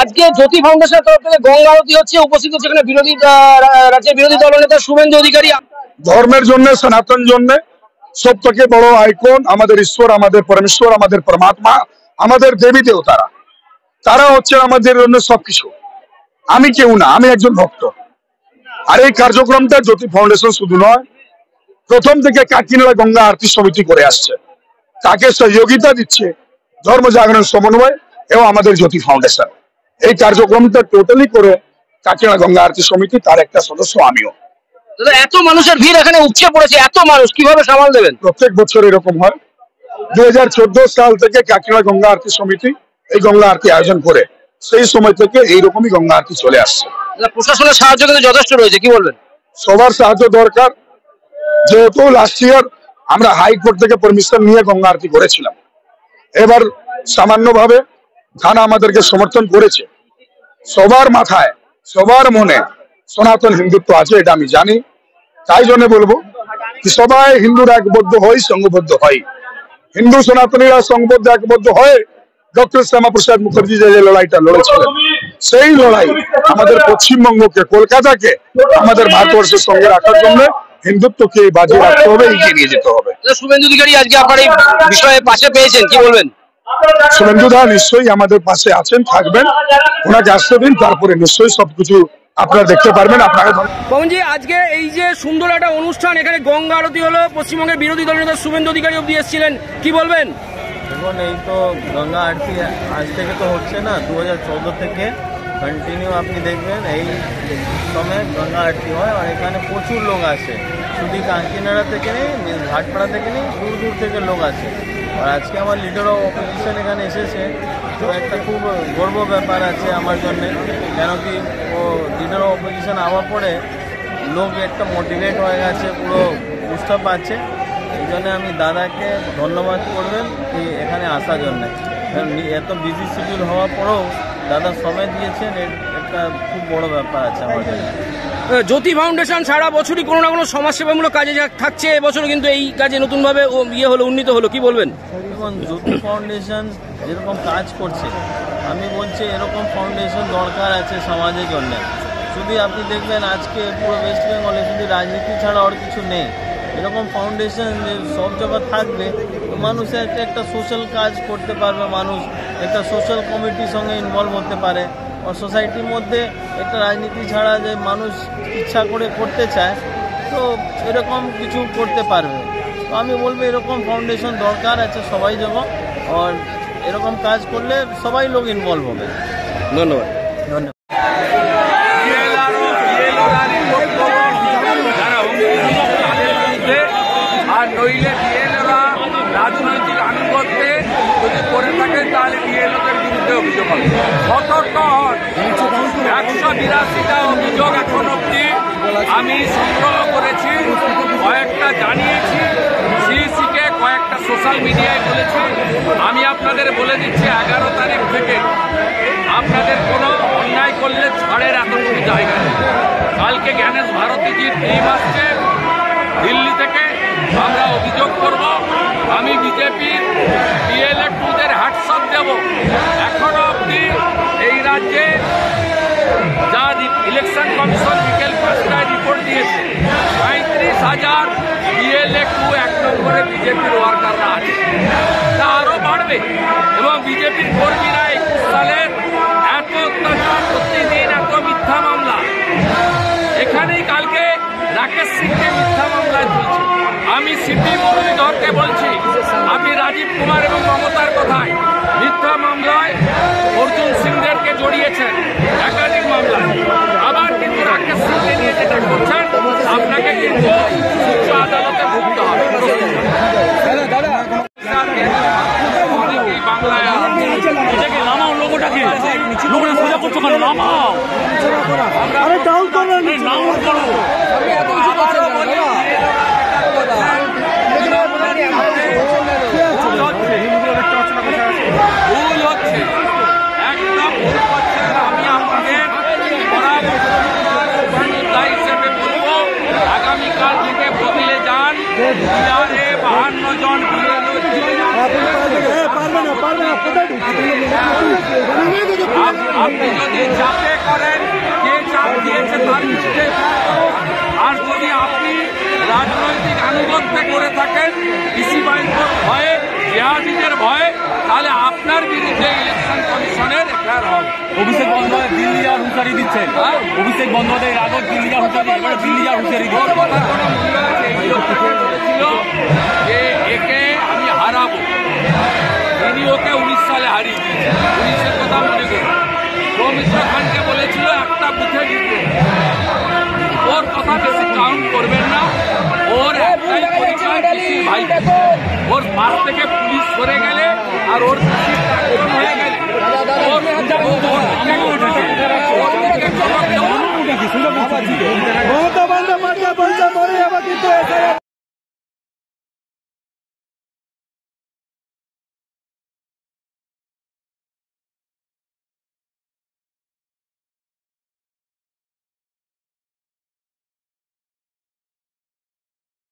আজকে জ্যোতি ফাউন্ডেশনের তরফ থেকে গঙ্গা আরতি হচ্ছে, উপস্থিত হচ্ছে এখানে রাজ্যের বিরোধী দলনেতা শুভেন্দু অধিকারী। ধর্মের জন্য, সনাতন জন্য সব থেকে বড় আইকন আমাদের ঈশ্বর, আমাদের পরমেশ্বর, আমাদের পরমাত্মা, আমাদের দেবী দেবতারা, তারা হচ্ছে আমাদের জন্য সবকিছু। আমি কেউ না, আমি একজন ভক্ত। আর এই কার্যক্রমটা জ্যোতি ফাউন্ডেশন শুধু নয়, প্রথম থেকে কাকিনাড়া গঙ্গা আরতি সমিতি করে আসছে, তাকে সহযোগিতা দিচ্ছে ধর্ম জাগরণ সমন্বয় এবং আমাদের জ্যোতি ফাউন্ডেশন। এই কার্যক্রমটা টোটালি করে কাকিনাড়া গঙ্গা আরতি সমিতি, তার একটা সদস্য আমিও। এত মানুষের ভিড় এখানে উপচে পড়েছে, এত মানুষ কিভাবে সামাল দেবেন? প্রত্যেক বছর এরকম হয়। 2014 সাল থেকে কাকিনাড়া গঙ্গা আরতি সমিতি এই গঙ্গা আরতি আয়োজন করে, সেই সময় থেকে এইরকমই গঙ্গা আরতি চলে আসছে। প্রশাসনের সাহায্য কিন্তু যথেষ্ট রয়েছে, কি বলবেন? সবার সাহায্য দরকার, যেহেতু লাস্ট ইয়ার আমরা হাইকোর্ট থেকে পারমিশন নিয়ে গঙ্গা আরতি করেছিলাম। এবার সামান্যভাবে থানা আমাদেরকে সমর্থন করেছে। সবার মাথায়, সবার মনে সনাতন হিন্দুত্ব আছে, এটা আমি জানি। তাই জন্য বলবো যে সবাই হিন্দুরা একবদ্ধ হই, সংঘবদ্ধ হয়। হিন্দু সনাতনীরা সংঘবদ্ধ একবদ্ধ হয়ে ডক্টর শ্যামাপ্রসাদ মুখার্জি যে লড়াইটা লড়েছিলেন, সেই লড়াই আমাদের পশ্চিমবঙ্গকে, কলকাতাকে আমাদের ভারতবর্ষের সঙ্গে রাখার জন্য হিন্দুত্বকে বাজিয়ে রাখতে হবে, এগিয়ে নিয়ে যেতে হবে। শুভেন্দু অধিকারী আজকে আপনার এই বিষয়ে পাশে পেয়েছেন, কি বলবেন? শুভেন্দু দা নিশ্চয়ই আমাদের পাশে আছেন, থাকবেন। ওনাকে আসতে দিন, তারপরে নিশ্চয়ই সবকিছু আপনারা দেখতে পারবেন। আপনারা পবনজি, আজকে এই যে সুন্দর একটা অনুষ্ঠান, এখানে গঙ্গা আরতি হলো, পশ্চিমবঙ্গের বিরোধী দলনেতা শুভেন্দু অধিকারী অব্দি এসেছিলেন, কি বলবেন? দেখুন, এই তো গঙ্গা আরতি আজ থেকে তো হচ্ছে না, 2014 থেকে কন্টিনিউ আপনি দেখবেন এই সময় গঙ্গা আরতি হয়। আর এখানে প্রচুর লোক আসে, শুধু কাকিনাড়া থেকে নেই, ঘাটপাড়া থেকে নেই, দূর দূর থেকে লোক আসে। আর আজকে আমার লিডার অফ অপোজিশন এখানে এসেছে, তো একটা খুব গর্ব ব্যাপার আছে আমার জন্যে। কেন কি ও লিডার অফ অপোজিশন আওয়ার পরে লোক একটা মোটিভেট হয়ে গেছে, পুরো উৎসাহ পাচ্ছে। এই জন্য আমি দাদাকে ধন্যবাদ করবেন কি এখানে আসার জন্যে। এত বিজি শিডিউল হওয়ার পরেও দাদা সময় দিয়েছেন, একটা খুব বড় ব্যাপার আছে আমার জন্য। জ্যোতি ফাউন্ডেশন সারা বছরই কোনো না কোনো সমাজসেবামূলক কাজে থাকছে, এবছর কিন্তু এই কাজে নতুনভাবে উন্নীত হলো, কি বলবেন? দেখুন, জ্যোতি ফাউন্ডেশন যেরকম কাজ করছে, আমি বলছি এরকম ফাউন্ডেশন দরকার আছে সমাজের জন্য। শুধু আপনি দেখবেন আজকে পুরো ওয়েস্ট বেঙ্গলে শুধু রাজনীতি ছাড়া আর কিছু নেই। এরকম ফাউন্ডেশন সব জায়গায় থাকবে, মানুষের একটা সোশ্যাল কাজ করতে পারবে, মানুষ একটা সোশ্যাল কমিটির সঙ্গে ইনভলভ হতে পারে। আর সোসাইটির মধ্যে একটা রাজনীতি ছাড়া যে মানুষ ইচ্ছা করে করতে চায়, তো এরকম কিছু করতে পারবে। তো আমি বলবো এরকম ফাউন্ডেশন দরকার আছে সবাই জন্য, আর এরকম কাজ করলে সবাই লোক ইনভলভ হবে। ধন্যবাদ। ধন্যবাদ। আর নইলে বিএলওরা রাজনৈতিক আনুগত্যে যদি করে থাকে, তাহলে বিএলওদের বিরুদ্ধে অভিযোগ হবে। সতর্ক হন। 182টা অভিযোগ এখন অব্দি আমি সংগ্রহ করেছি, কয়েকটা জানিয়েছি, সিইসিকে কয়েকটা সোশ্যাল মিডিয়ায় বলেছি। আমি আপনাদের বলে দিচ্ছি, 11 তারিখ থেকে আপনাদের কোনো অন্যায় করলে ছাড়ের এতটুকু জায়গা নেই। কালকে জ্ঞানেশ ভারতীজির টিম আসছে দিল্লি থেকে, আমরা অভিযোগ করব। আমি বিজেপির বিএলএ-2দের হ্যাটসঅ্যাপ দেব। এখনো অবধি এই রাজ্যে যা ইলেকশন কমিশন বিকেল 5টায় রিপোর্ট দিয়েছে, 35,000 বিএলএ-2 1 নম্বরে বিজেপির ওয়ার্কাররা আছে। তা আরও বাড়বে। এবং বিজেপির কর্মীরা 21 সালের এত অত্যাচার, প্রতিদিন এত মিথ্যা মামলা, এখানেই কালকে রাকেশ সিংকে মিথ্যা মামলায় তুলছে। আমি সিপি মুরলীধরকে বলছি, আপনি রাজীব কুমার এবং মমতার কথায় মিথ্যা মামলায় অর্জুন সিংদেরকে জড়িয়েছেন একাধিক মামলায়। আবার কিন্তু রাকেশ সিংকে নিয়ে যেটা করছেন, আপনাকে কিন্তু উচ্চ আদালতে ভুগতে হবে। বাংলায় নামাও লোকটাকে, লোকটা সোজা করছো কেন? নামাও, ভুল হচ্ছে, একদম ভুল করছেন। আমি আপনাদের দায়ী হিসেবে বলবো, আগামীকাল থেকে বদলে যান। 52 জন আপনারা যে ইলেকশন কমিশনের এফআইআর হবে। অভিষেক বন্দ্যোপাধ্যায় দিল্লি যাওয়ার হুঁশিয়ারি দিচ্ছেন। অভিষেক বন্দ্যোপাধ্যায়ের আগত দিল্লি যাওয়ার হুঁশিয়ারি, এবারে দিল্লি যাওয়ার হুঁশিয়ারি ওর দিচ্ছেন। কথার কোনো মূল্য আছে? এই লোকটা বলেছিল যে একে আমি হারাবো, তিনি ওকে 19 সালে হারিয়ে দিয়েছেন। 19-এর কথা মনে করুন। সৌমিত্র খানকে বলেছিল একটা বুথে জিতবে। ওর কথা বেশি কাউন্ট করবেন না। ওর একটাই পরিচয় পিসির ভাই। ওর মাঠ থেকে পুলিশ সরে গেলে আর ওর পিসির ট্রাকশন হয়ে গেলে ওর মমতা বন্দ্যোপাধ্যায় বলছে মরে যাবে, কিন্তু